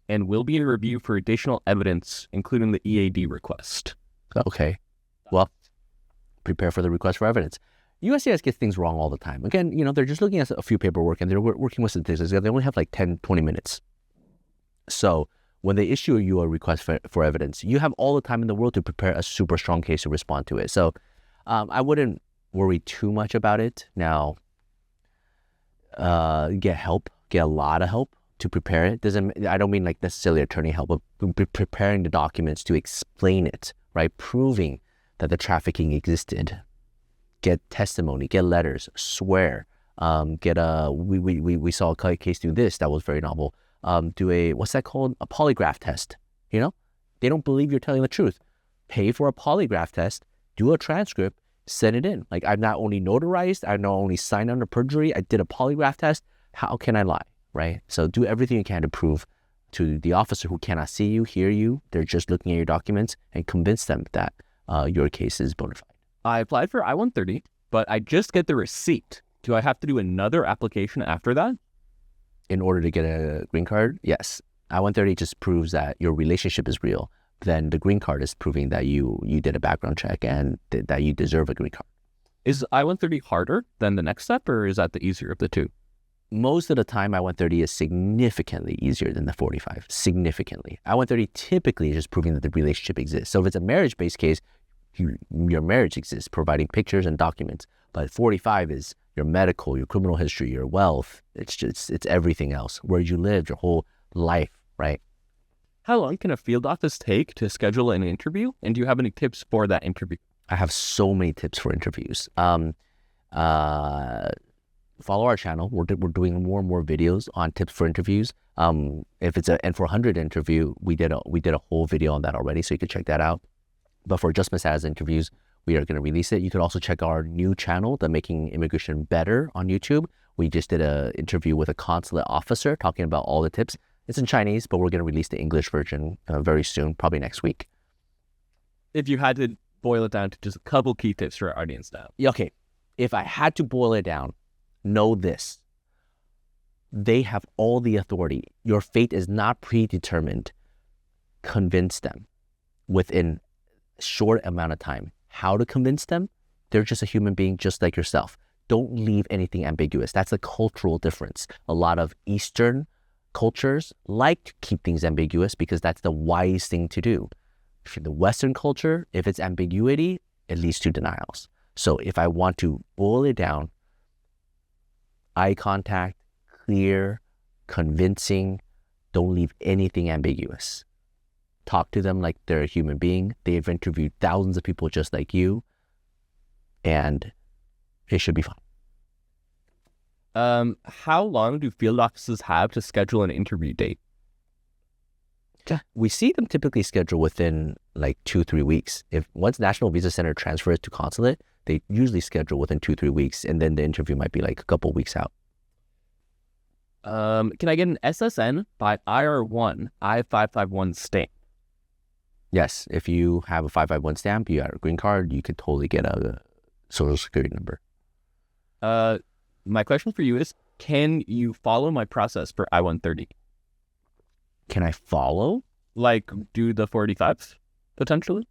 and will be in review for additional evidence, including the EAD request. Okay. Well, prepare for the request for evidence. USCIS gets things wrong all the time. Again, they're just looking at a few paperwork and they're working with statistics. They only have like 10, 20 minutes. So when they issue you a request for evidence, you have all the time in the world to prepare a super strong case to respond to it. So I wouldn't worry too much about it. Now, get help, get a lot of help to prepare it. I don't mean like necessarily attorney help, but preparing the documents to explain it, right? Proving that the trafficking existed. Get testimony, get letters, swear, we saw a case do this that was very novel. Do what's that called? A polygraph test. They don't believe you're telling the truth. Pay for a polygraph test, do a transcript, send it in. Like, I've not only notarized, I've not only signed under perjury, I did a polygraph test. How can I lie, right? So do everything you can to prove to the officer who cannot see you, hear you, they're just looking at your documents, and convince them that your case is bona fide. I applied for I-130, but I just get the receipt. Do I have to do another application after that? In order to get a green card? Yes. I-130 just proves that your relationship is real. Then the green card is proving that you did a background check and that you deserve a green card. Is I-130 harder than the next step, or is that the easier of the two? Most of the time, I-130 is significantly easier than the 45. Significantly. I-130 typically is just proving that the relationship exists. So if it's a marriage-based case, your marriage exists, providing pictures and documents. But 45 is your medical, your criminal history, your wealth. It's everything else. Where you lived, your whole life, right? How long can a field office take to schedule an interview? And do you have any tips for that interview? I have so many tips for interviews. Follow our channel. We're doing more and more videos on tips for interviews. If it's an N400 interview, we did a whole video on that already, so you can check that out. But for adjustment status interviews, we are going to release it. You could also check our new channel, the Making Immigration Better, on YouTube. We just did an interview with a consulate officer talking about all the tips. It's in Chinese, but we're going to release the English version very soon, probably next week. If you had to boil it down to just a couple key tips for our audience now. Okay. If I had to boil it down, know this. They have all the authority. Your fate is not predetermined. Convince them within a short amount of time. How to convince them? They're just a human being just like yourself. Don't leave anything ambiguous. That's a cultural difference. A lot of Eastern cultures like to keep things ambiguous because that's the wise thing to do. For the Western culture, if it's ambiguity, it leads to denials. So if I want to boil it down, eye contact, clear, convincing, don't leave anything ambiguous. talk to them like they're a human being. They've interviewed thousands of people just like you, and it should be fine. How long do field offices have to schedule an interview date? We see them typically schedule within like 2-3 weeks. If once National Visa Center transfers to consulate, they usually schedule within 2-3 weeks, and then the interview might be like a couple weeks out. Can I get an SSN by IR1 I-551 stamp? Yes, if you have a 551 stamp, you got a green card, you could totally get a social security number. My question for you is, can you follow my process for I-130? Can I follow? Like, do the 45s, potentially?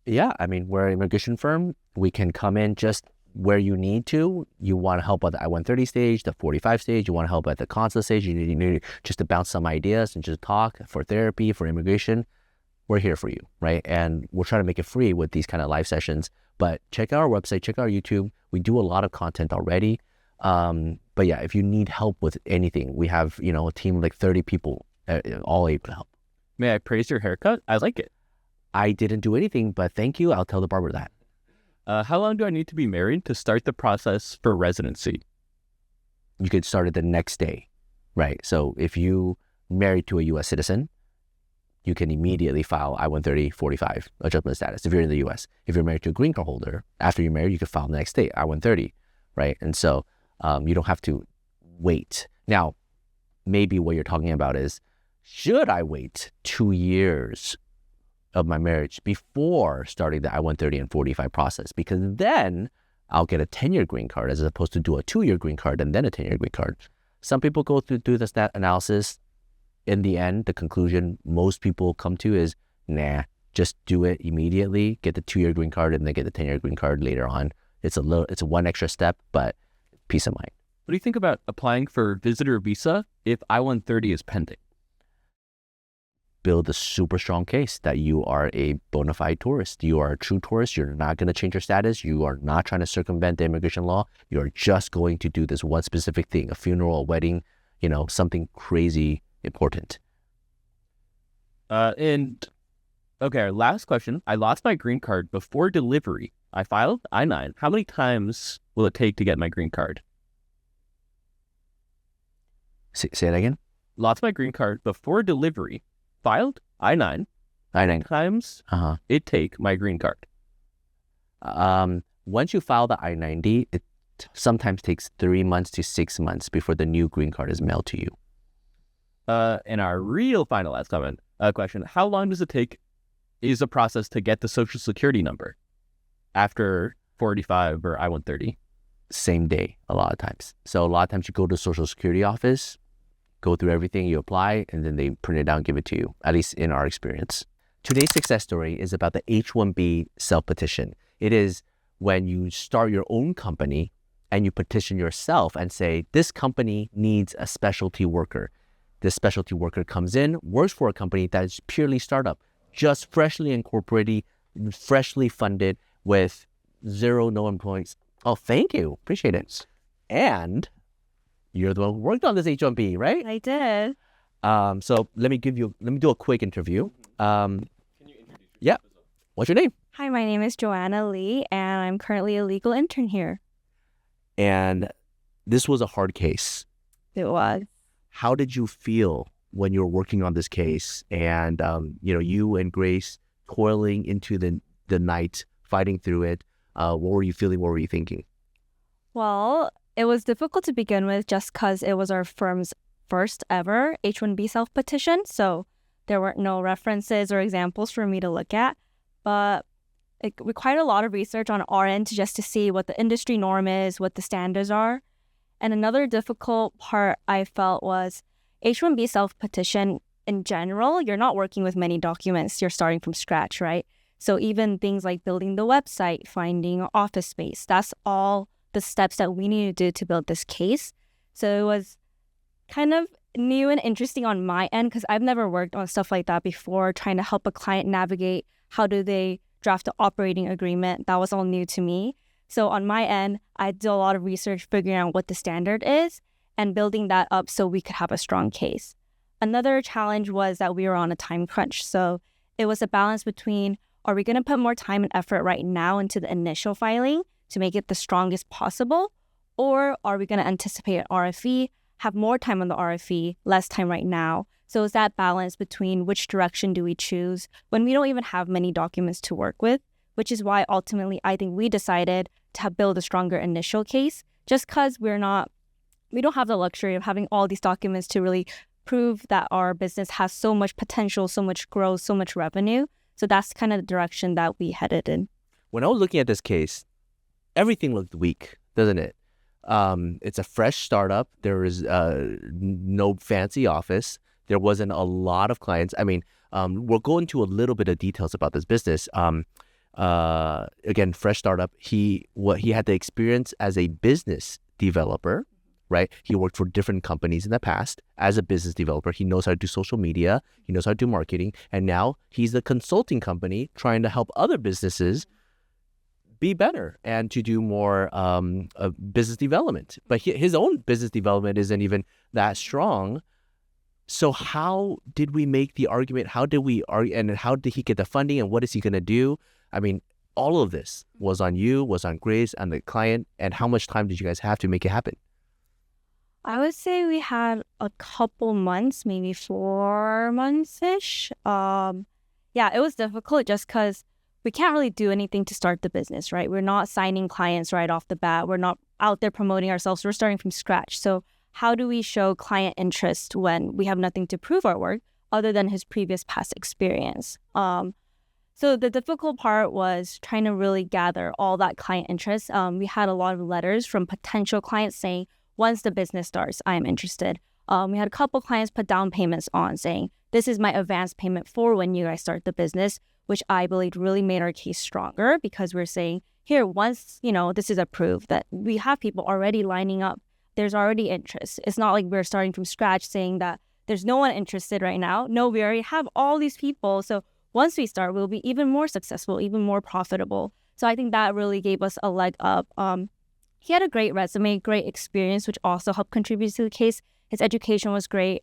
Yeah, I mean, we're an immigration firm. We can come in just where you need to. You want to help at the I-130 stage, the 45 stage. You want to help at the consulate stage. You need just to bounce some ideas and just talk for therapy, for immigration. We're here for you, right? And we're trying to make it free with these kind of live sessions. But check out our website, check out our YouTube. We do a lot of content already. But yeah, if you need help with anything, we have, a team of like 30 people all able to help. May I praise your haircut? I like it. I didn't do anything, but thank you. I'll tell the barber that. How long do I need to be married to start the process for residency? You could start it the next day, right? So if you married to a U.S. citizen, you can immediately file I-130 45 adjustment of status if you're in the U.S. If you're married to a green card holder, after you're married, you can file the next day, I-130, right? And so you don't have to wait. Now, maybe what you're talking about is, should I wait 2 years of my marriage before starting the I-130 and 45 process? Because then I'll get a 10-year green card as opposed to do a 2-year green card and then a 10-year green card. Some people go through do the stat analysis. In the end, the conclusion most people come to is, nah, just do it immediately, get the 2-year green card and then get the 10-year green card later on. It's a one extra step, but peace of mind. What do you think about applying for visitor visa if I-130 is pending? Build a super strong case that you are a bona fide tourist. You are a true tourist. You're not going to change your status. You are not trying to circumvent the immigration law. You're just going to do this one specific thing, a funeral, a wedding, something crazy important. Okay, our last question. I lost my green card before delivery. I filed I-9. How many times will it take to get my green card? Say it again. Lost my green card before delivery. Filed I-9. I-9 times it take my green card. Once you file the I-90, it sometimes takes 3 months to 6 months before the new green card is mailed to you. And our real final last question, how long does it take is the process to get the social security number after 45 or I-130? Same day, a lot of times. So a lot of times you go to the social security office, go through everything, you apply, and then they print it out and give it to you, at least in our experience. Today's success story is about the H-1B self-petition. It is when you start your own company and you petition yourself and say, this company needs a specialty worker. This specialty worker comes in, works for a company that is purely startup, just freshly incorporated, freshly funded with no employees. Oh, thank you. Appreciate it. And you're the one who worked on this H-1B, right? I did. So let me do a quick interview. Can you introduce yourself? Yeah. What's your name? Hi, my name is Joanna Lee, and I'm currently a legal intern here. And this was a hard case. It was. How did you feel when you were working on this case and, you and Grace toiling into the night, fighting through it? What were you feeling? What were you thinking? Well, it was difficult to begin with just because it was our firm's first ever H-1B self-petition. So there weren't no references or examples for me to look at. But it required a lot of research on our end just to see what the industry norm is, what the standards are. And another difficult part I felt was H-1B self-petition in general, you're not working with many documents. You're starting from scratch, right? So even things like building the website, finding an office space, that's all the steps that we need to do to build this case. So it was kind of new and interesting on my end because I've never worked on stuff like that before, trying to help a client navigate how do they draft an operating agreement. That was all new to me. So on my end, I did a lot of research figuring out what the standard is and building that up so we could have a strong case. Another challenge was that we were on a time crunch. So it was a balance between, are we going to put more time and effort right now into the initial filing to make it the strongest possible? Or are we going to anticipate an RFE, have more time on the RFE, less time right now? So it's that balance between which direction do we choose when we don't even have many documents to work with, which is why ultimately I think we decided to build a stronger initial case, just because we don't have the luxury of having all these documents to really prove that our business has so much potential, so much growth, so much revenue. So that's kind of the direction that we headed in. When I was looking at this case, everything looked weak, doesn't it? It's a fresh startup. There is no fancy office. There wasn't a lot of clients. I mean, we'll go into a little bit of details about this business. Again, fresh startup. He had the experience as a business developer, right? He worked for different companies in the past as a business developer. He knows how to do social media. He knows how to do marketing. And now he's a consulting company trying to help other businesses be better and to do more business development. But his own business development isn't even that strong. So how did we make the argument? How did we argue? And how did he get the funding? And what is he going to do? I mean, all of this was on you, was on Grace and the client. And how much time did you guys have to make it happen? I would say we had a couple months, maybe 4 months-ish. Yeah, it was difficult just because we can't really do anything to start the business, right? We're not signing clients right off the bat. We're not out there promoting ourselves. We're starting from scratch. So how do we show client interest when we have nothing to prove our work other than his previous past experience? So the difficult part was trying to really gather all that client interest. We had a lot of letters from potential clients saying, once the business starts, I am interested. We had a couple clients put down payments on saying, this is my advance payment for when you guys start the business, which I believe really made our case stronger because we're saying, here, once, this is approved, that we have people already lining up. There's already interest. It's not like we're starting from scratch saying that there's no one interested right now. No, we already have all these people. So once we start, we'll be even more successful, even more profitable. So I think that really gave us a leg up. He had a great resume, great experience, which also helped contribute to the case. His education was great.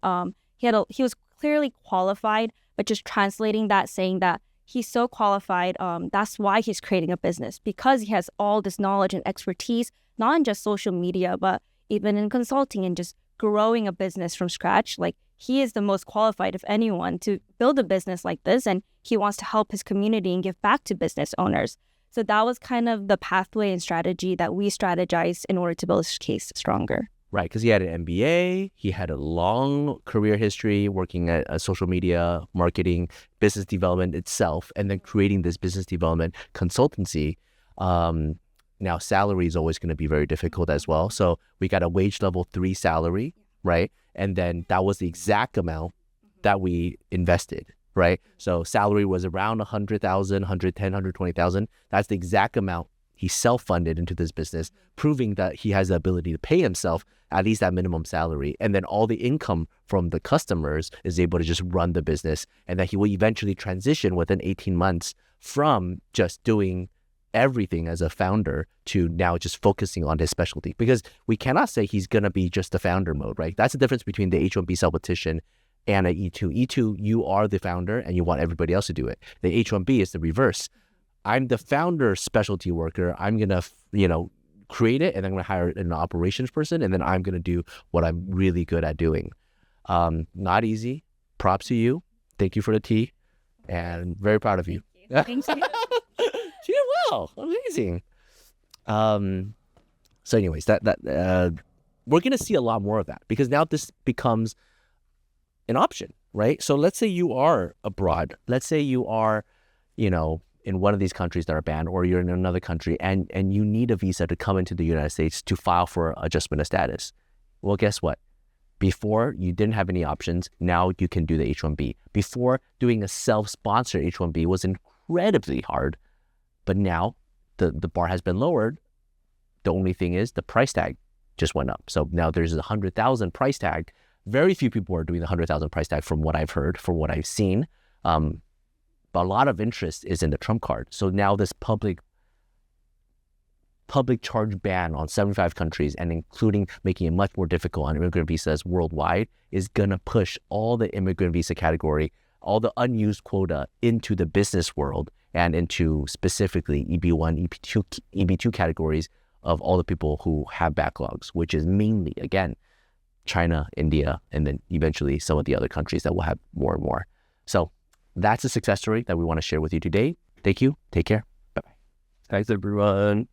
He was clearly qualified, but just translating that, saying that he's so qualified, that's why he's creating a business, because he has all this knowledge and expertise, not in just social media, but even in consulting and just growing a business from scratch. Like, he is the most qualified of anyone to build a business like this, and he wants to help his community and give back to business owners. So that was kind of the pathway and strategy that we strategized in order to build his case stronger. Right, because he had an MBA, he had a long career history working at social media, marketing, business development itself, and then creating this business development consultancy. Now, salary is always going to be very difficult as well. So we got a wage level 3 salary, right? And then that was the exact amount that we invested, right? So salary was around 100,000, 110, 120,000. That's the exact amount he self-funded into this business, proving that he has the ability to pay himself at least that minimum salary. And then all the income from the customers is able to just run the business. And that he will eventually transition within 18 months from just doing everything as a founder to now just focusing on his specialty. Because we cannot say he's going to be just the founder mode, right? That's the difference between the H-1B Self-Petition and an E2. E2, you are the founder and you want everybody else to do it. The H-1B is the reverse. I'm the founder specialty worker. I'm going to, create it, and I'm going to hire an operations person, and then I'm going to do what I'm really good at doing. Not easy. Props to you. Thank you for the tea, and very proud of you. Thank you. She did well. Amazing. So anyways, that we're going to see a lot more of that, because now this becomes an option, right? So let's say you are abroad. Let's say you are, in one of these countries that are banned, or you're in another country and you need a visa to come into the United States to file for adjustment of status. Well, guess what? Before, you didn't have any options. Now you can do the H-1B. Before, doing a self-sponsored H-1B was incredibly hard, but now the bar has been lowered. The only thing is the price tag just went up. So now there's a 100,000 price tag. Very few people are doing the 100,000 price tag from what I've heard, from what I've seen. But a lot of interest is in the trump card. So now this public public charge ban on 75 countries and including making it much more difficult on immigrant visas worldwide is going to push all the immigrant visa category, all the unused quota into the business world and into specifically EB1, EB2 categories of all the people who have backlogs, which is mainly, again, China, India, and then eventually some of the other countries that will have more and more. So that's a success story that we want to share with you today. Thank you. Take care. Bye-bye. Thanks, everyone.